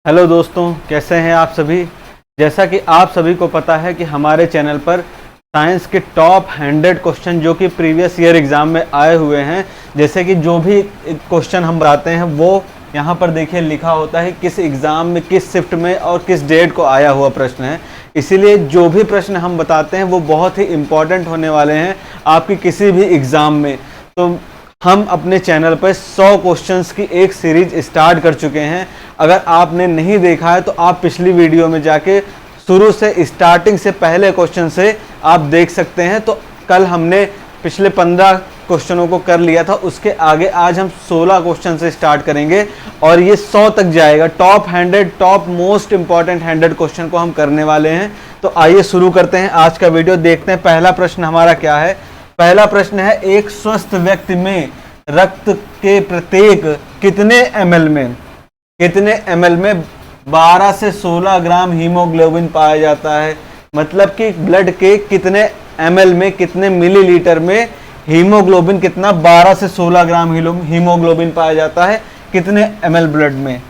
Hello दोस्तों, कैसे हैं आप सभी। जैसा कि आप सभी को पता है कि हमारे चैनल पर साइंस के टॉप 100 क्वेश्चन जो कि प्रीवियस ईयर एग्ज़ाम में आए हुए हैं, जैसे कि जो भी क्वेश्चन हम बताते हैं वो यहाँ पर देखिए लिखा होता है किस एग्ज़ाम में, किस शिफ्ट में और किस डेट को आया हुआ प्रश्न है। इसीलिए जो भी प्रश्न हम बताते हैं वो बहुत ही इम्पॉर्टेंट होने वाले हैं आपकी किसी भी एग्ज़ाम में। तो हम अपने चैनल पर 100 क्वेश्चंस की एक सीरीज स्टार्ट कर चुके हैं। अगर आपने नहीं देखा है तो आप पिछली वीडियो में जाके शुरू से, स्टार्टिंग से, पहले क्वेश्चन से आप देख सकते हैं। तो कल हमने पिछले 15 क्वेश्चनों को कर लिया था, उसके आगे आज हम 16 क्वेश्चन से स्टार्ट करेंगे और ये 100 तक जाएगा। Top 100, top most important 100 question को हम करने वाले हैं। तो आइए शुरू करते हैं आज का वीडियो। देखते हैं पहला प्रश्न हमारा क्या है। पहला प्रश्न है, एक स्वस्थ व्यक्ति में रक्त के प्रत्येक कितने ml में 12 से 16 ग्राम हीमोग्लोबिन पाया जाता है। मतलब कि ब्लड के कितने ml में, कितने मिलीलीटर में हीमोग्लोबिन कितना 12 से 16 ग्राम हीमोग्लोबिन पाया जाता है कितने ml ब्लड में।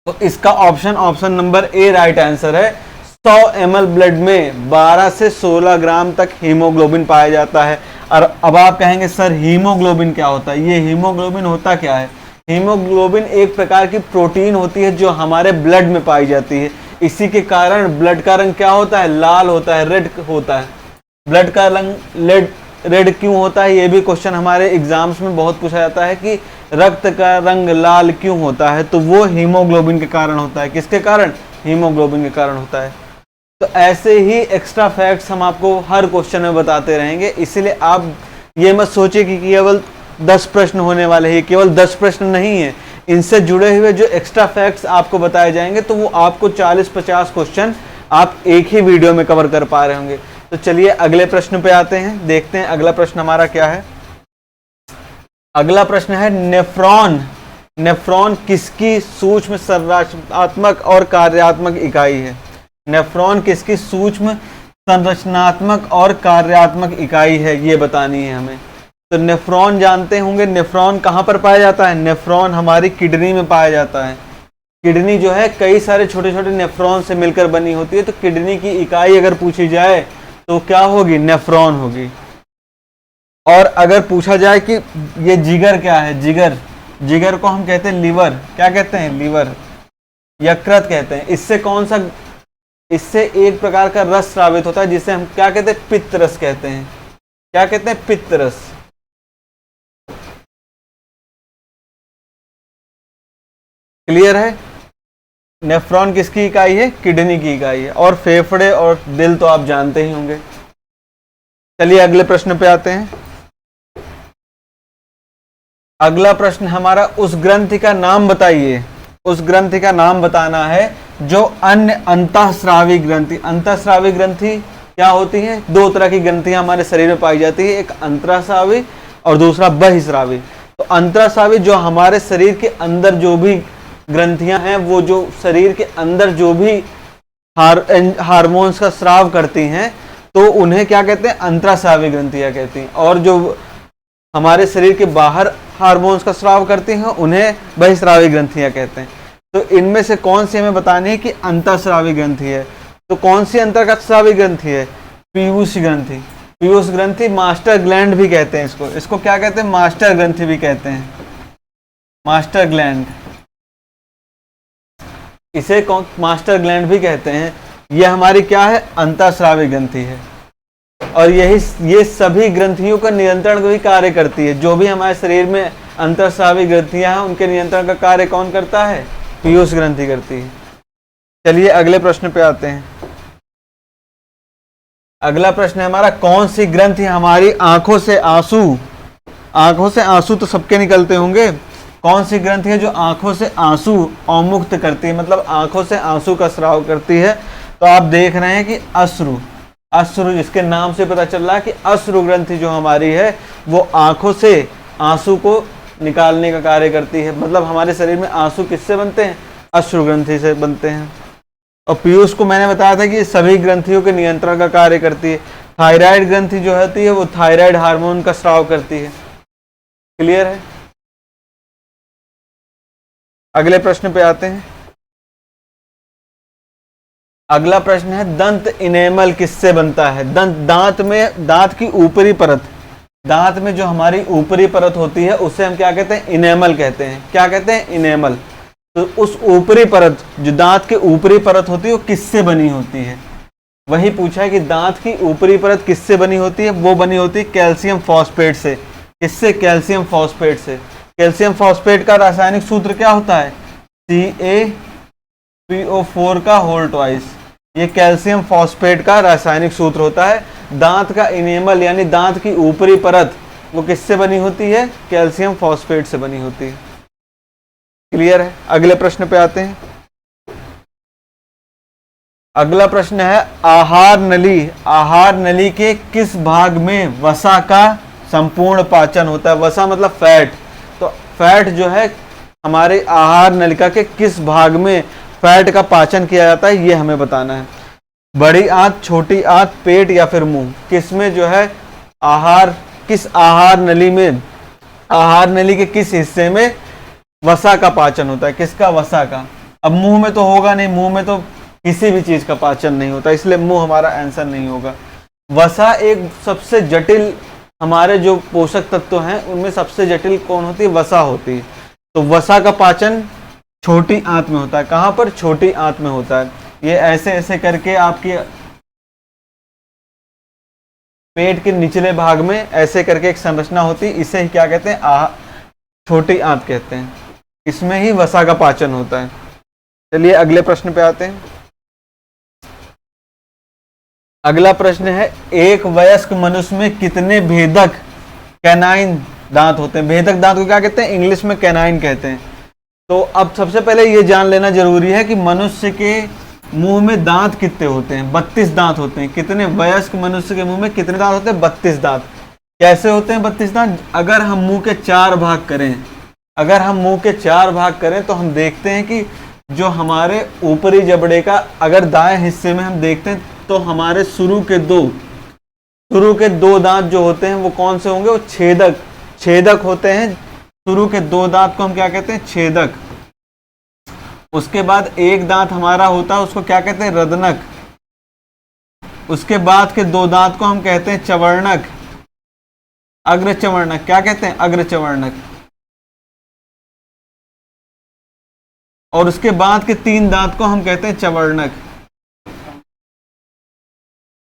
तो इसका option number A right answer है। 100 ml ब्लड में 12 से 16 ग्राम तक हीमोग्लोबिन पाया जाता है। और अब आप कहेंगे सर हीमोग्लोबिन क्या होता है। ये हीमोग्लोबिन होता क्या है? हीमोग्लोबिन एक प्रकार की प्रोटीन होती है जो हमारे ब्लड में पाई जाती है। इसी के कारण ब्लड का रंग क्या होता है? लाल होता है, रेड होता है। ब्लड का रंग रेड क्यों होता है? ये भी क्वेश्चन हमारे एग्जाम्स में बहुत पूछा जाता है कि रक्त का रंग लाल क्यों होता है। तो वो हीमोग्लोबिन के कारण होता है। किसके कारण? हीमोग्लोबिन के कारण होता है। तो ऐसे ही एक्स्ट्रा फैक्ट्स हम आपको हर क्वेश्चन में बताते रहेंगे। इसीलिए आप ये मत सोचिए कि केवल 10 प्रश्न होने वाले हैं। केवल 10 प्रश्न नहीं है, इनसे जुड़े हुए जो एक्स्ट्रा फैक्ट्स आपको बताए जाएंगे तो वो आपको 40-50 क्वेश्चन आप एक ही वीडियो में कवर कर पा रहे होंगे। तो चलिए अगले प्रश्न पे आते हैं। देखते हैं अगला प्रश्न हमारा क्या है। अगला प्रश्न है, नेफ्रॉन किसकी सूक्ष्म संरचनात्मक और कार्यात्मक इकाई है? नेफ्रॉन किसकी सूक्ष्म संरचनात्मक और कार्यात्मक इकाई है, ये बतानी है हमें। तो नेफ्रॉन जानते होंगे, नेफ्रॉन कहाँ पर पाया जाता है? नेफ्रॉन हमारी किडनी में पाया जाता है। किडनी जो है कई सारे छोटे छोटे नेफ्रॉन से मिलकर बनी होती है। तो किडनी की इकाई अगर पूछी जाए तो क्या होगी? नेफ्रॉन होगी। और अगर पूछा जाए कि ये जिगर क्या है, जिगर को हम कहते हैं लीवर। क्या कहते हैं? लीवर, यकृत कहते हैं। इससे एक प्रकार का रस स्रावित होता है जिसे हम क्या कहते हैं? पित्त रस कहते हैं। क्या कहते हैं? पित्त रस। क्लियर है? नेफ्रॉन किसकी इकाई है? किडनी की इकाई है। और फेफड़े और दिल तो आप जानते ही होंगे। चलिए अगले प्रश्न पे आते हैं। अगला प्रश्न हमारा, उस ग्रंथि का नाम बताइए। उस ग्रंथि का नाम बताना है जो अन्य अंतःस्रावी ग्रंथि। अंतःस्रावी ग्रंथि क्या होती है? 2 तरह की ग्रंथियां हमारे शरीर में पाई जाती है, एक अंतःस्रावी और दूसरा बहिःस्रावी। तो अंतःस्रावी जो हमारे शरीर के अंदर जो भी ग्रंथियां हैं, वो जो शरीर के अंदर जो भी हार्मोन्स का स्राव करती हैं, तो उन्हें क्या कहते हैं? अंतःस्रावी ग्रंथियां कहती हैं। और जो हमारे शरीर के बाहर हार्मोन्स का स्राव करती हैं उन्हें बहिःस्रावी ग्रंथियां कहते हैं। तो इनमें से कौन सी हमें बतानी है कि अंतःस्रावी ग्रंथि है? तो कौन सी अंतःस्रावी ग्रंथि है? पीयूष ग्रंथि। पीयूष ग्रंथि, मास्टर ग्लैंड भी कहते हैं इसको क्या कहते हैं? मास्टर ग्रंथि भी कहते हैं, मास्टर ग्लैंड। इसे मास्टर ग्लैंड भी कहते हैं। यह हमारी क्या है? अंतःस्रावी ग्रंथि है। और ये सभी ग्रंथियों का नियंत्रण भी कार्य करती है। जो भी हमारे शरीर में अंतःस्रावी ग्रंथियां हैं उनके नियंत्रण का कार्य कौन करता है? पीयूष ग्रंथि करती है। चलिए अगले प्रश्न पे आते हैं। अगला प्रश्न है हमारा, कौन सी ग्रंथि हमारी आंखों से आंसू तो सबके निकलते होंगे। कौन सी ग्रंथि है जो आंखों से आंसू अवमुक्त करती है, मतलब आंखों से आंसू का स्राव करती है? तो आप देख रहे हैं कि अश्रु, जिसके नाम से पता चल रहा है कि अश्रु ग्रंथि जो हमारी है वो आंखों से आंसू को निकालने का कार्य करती है। मतलब हमारे शरीर में आंसू किससे बनते हैं? अश्रु ग्रंथि से बनते हैं। और पीयूष को मैंने बताया था कि सभी ग्रंथियों के नियंत्रण का कार्य करती है। थायराइड ग्रंथि जो होती है वो थायराइड हार्मोन का स्राव करती है। क्लियर है? अगले प्रश्न पे आते हैं। अगला प्रश्न है दंत इनेमल किससे बनता है? दांत की ऊपरी परत, दांत में जो हमारी ऊपरी परत होती है उसे हम क्या कहते हैं? इनेमल कहते हैं। क्या कहते हैं? इनेमल। तो उस ऊपरी परत, जो दांत की ऊपरी परत होती है, वो किससे बनी होती है? वही पूछा है कि दांत की ऊपरी परत किससे बनी होती है? वो बनी होती है कैल्शियम फॉस्फेट से। किससे? कैल्शियम फॉस्फेट से। कैल्शियम फॉस्फेट का रासायनिक सूत्र क्या होता है? CaPO4 का होल ट्वाइस। ये कैल्शियम फॉस्फेट का रासायनिक सूत्र होता है। दांत का इनेमल यानी दांत की ऊपरी परत वो किससे बनी होती है? कैल्शियम फॉस्फेट से बनी होती है। क्लियर है? अगले प्रश्न पे आते हैं। अगला प्रश्न है आहार नली। आहार नली के किस भाग में वसा का संपूर्ण पाचन होता है? वसा मतलब फैट। तो फैट जो है हमारे आहार नलिका के किस भाग में फैट का पाचन किया जाता है, ये हमें बताना है। बड़ी आंत, छोटी आंत, पेट या फिर मुंह, किस में जो है किस आहार नली में, आहार नली के किस हिस्से में वसा का पाचन होता है? किसका? वसा का। अब मुंह में तो होगा नहीं, मुंह में तो किसी भी चीज का पाचन नहीं होता, इसलिए मुंह हमारा आंसर नहीं होगा। वसा एक सबसे जटिल, हमारे जो पोषक तत्व हैं उनमें सबसे जटिल कौन होती है? वसा होती है। तो वसा का पाचन छोटी आंत में होता है। कहां पर? छोटी आंत में होता है। ये ऐसे ऐसे करके आपकी पेट के निचले भाग में ऐसे करके एक संरचना होती है, इसे ही क्या कहते हैं? छोटी आंत कहते हैं। इसमें ही वसा का पाचन होता है। चलिए अगले प्रश्न पे आते हैं। अगला प्रश्न है एक वयस्क मनुष्य में कितने भेदक कैनाइन दांत होते हैं? भेदक दांत को क्या कहते हैं? इंग्लिश में कैनाइन कहते हैं। तो अब सबसे पहले ये जान लेना जरूरी है कि मनुष्य के मुंह में दांत कितने होते हैं? 32 दांत होते हैं। कितने? वयस्क मनुष्य के मुंह में कितने दांत होते हैं? 32 दांत। कैसे होते हैं 32 दांत? अगर हम मुंह के 4 भाग करें, अगर हम मुंह के 4 भाग करें तो हम देखते हैं कि जो हमारे ऊपरी जबड़े का अगर दाएं हिस्से में हम देखते हैं तो हमारे शुरू के दो दांत जो होते हैं वो कौन से होंगे? वो छेदक होते हैं। शुरू के 2 दांत को हम क्या कहते हैं? छेदक। उसके बाद एक दांत हमारा होता है, उसको क्या कहते हैं? रदनक। उसके बाद के 2 दांत को हम कहते हैं चवर्णक, अग्रचवर्णक। क्या कहते हैं? अग्रचवर्णक। और उसके बाद के 3 दांत को हम कहते हैं चवर्णक।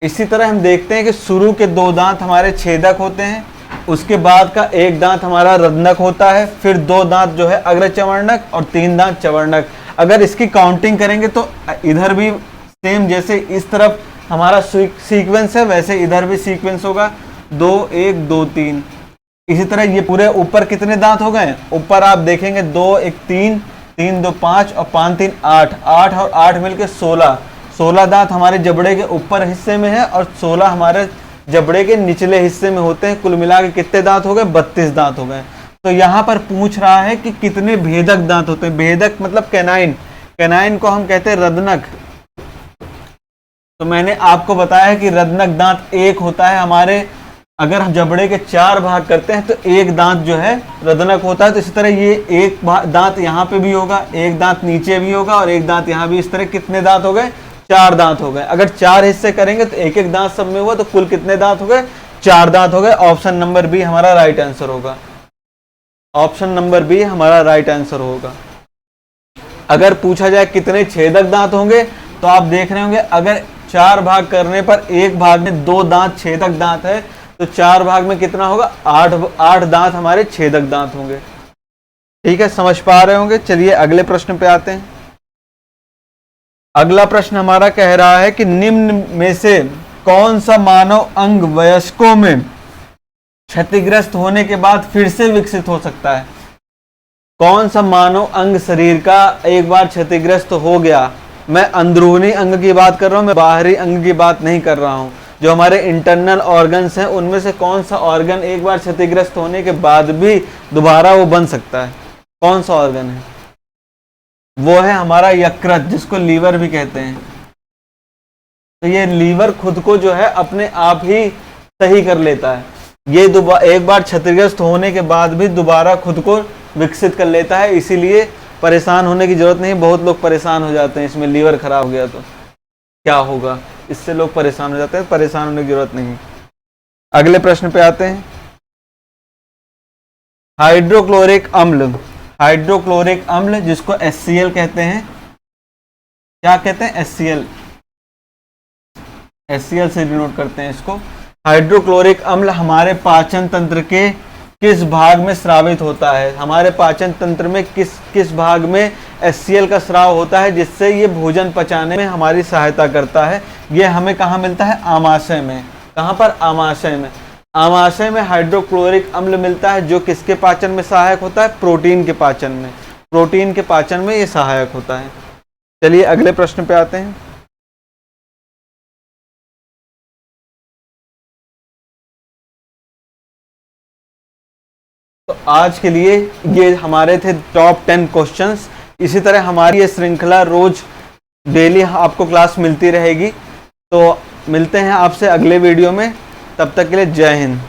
इसी तरह हम देखते हैं कि शुरू के 2 दांत हमारे छेदक होते हैं, उसके बाद का एक दांत हमारा रदनक होता है, फिर 2 दांत जो है अग्रचवर्णक और 3 दांत चवर्णक। अगर इसकी काउंटिंग करेंगे तो इधर भी सेम, जैसे इस तरफ हमारा सीक्वेंस है वैसे इधर भी सीक्वेंस होगा, 2 1 2 3। इसी तरह ये पूरे ऊपर कितने दांत हो गए? ऊपर आप देखेंगे 2 1 3 3 2 5 और 5 3 8, 8 और 8 मिलकर 16 दांत हमारे जबड़े के ऊपर हिस्से में है और 16 हमारे जबड़े के निचले हिस्से में होते हैं। कुल मिला के कितने दांत हो गए? 32 दांत हो गए। तो यहाँ पर पूछ रहा है कि कितने भेदक दांत होते हैं। भेदक मतलब कैनाइन, कैनाइन को हम कहते हैं रदनक। तो मैंने आपको बताया कि रदनक दांत एक होता है हमारे, अगर हम जबड़े के 4 भाग करते हैं तो एक दांत जो है रदनक होता है। तो इसी तरह ये एक दांत यहाँ पे भी होगा, एक दांत नीचे भी होगा और एक दांत यहाँ भी। इस तरह कितने दांत हो गए? 4 दांत हो गए। अगर 4 हिस्से करेंगे तो एक एक दांत सब में हुआ, तो कुल कितने दांत हो गए? 4 दांत हो गए। ऑप्शन नंबर बी हमारा राइट आंसर होगा। ऑप्शन नंबर बी हमारा राइट आंसर होगा। अगर पूछा जाए कितने छेदक दांत होंगे तो आप देख रहे होंगे, अगर 4 भाग करने पर एक भाग में 2 दांत छेदक दांत है तो 4 भाग में कितना होगा? 8 दांत हमारे छेदक दांत होंगे। ठीक है, समझ पा रहे होंगे। चलिए अगले प्रश्न पे आते हैं। अगला प्रश्न हमारा कह रहा है कि निम्न में से कौन सा मानव अंग वयस्कों में क्षतिग्रस्त होने के बाद फिर से विकसित हो सकता है? कौन सा मानव अंग शरीर का एक बार क्षतिग्रस्त हो गया, मैं अंदरूनी अंग की बात कर रहा हूं, मैं बाहरी अंग की बात नहीं कर रहा हूं, जो हमारे इंटरनल ऑर्गन्स हैं उनमें से कौन सा ऑर्गन एक बार क्षतिग्रस्त होने के बाद भी दोबारा वो बन सकता है? कौन सा ऑर्गन है? वो है हमारा यकृत, जिसको लीवर भी कहते हैं। तो ये लीवर खुद को जो है अपने आप ही सही कर लेता है। ये एक बार क्षतिग्रस्त होने के बाद भी दोबारा खुद को विकसित कर लेता है, इसीलिए परेशान होने की जरूरत नहीं। बहुत लोग परेशान हो जाते हैं इसमें, लीवर खराब हो गया तो। क्या होगा, इससे लोग परेशान हो जाते हैं, परेशान होने की जरूरत नहीं। अगले प्रश्न पे आते हैं। हाइड्रोक्लोरिक अम्ल, हाइड्रोक्लोरिक अम्ल जिसको HCl कहते हैं, क्या कहते हैं, HCl, HCl से डिनोट करते हैं इसको। हाइड्रोक्लोरिक अम्ल हमारे पाचन तंत्र के किस भाग में स्रावित होता है, हमारे पाचन तंत्र में किस भाग में HCl का स्राव होता है, जिससे ये भोजन पचाने में हमारी सहायता करता है। ये हमें कहाँ मिलता है, आमाशय में। कहाँ पर, आमाशय में। आमाशय में हाइड्रोक्लोरिक अम्ल मिलता है, जो किसके पाचन में सहायक होता है, प्रोटीन के पाचन में। प्रोटीन के पाचन में ये सहायक होता है। चलिए अगले प्रश्न पे आते हैं। तो आज के लिए ये हमारे थे टॉप 10 क्वेश्चंस। इसी तरह हमारी ये श्रृंखला रोज डेली आपको क्लास मिलती रहेगी। तो मिलते हैं आपसे अगले वीडियो में, तब तक के लिए जय हिंद।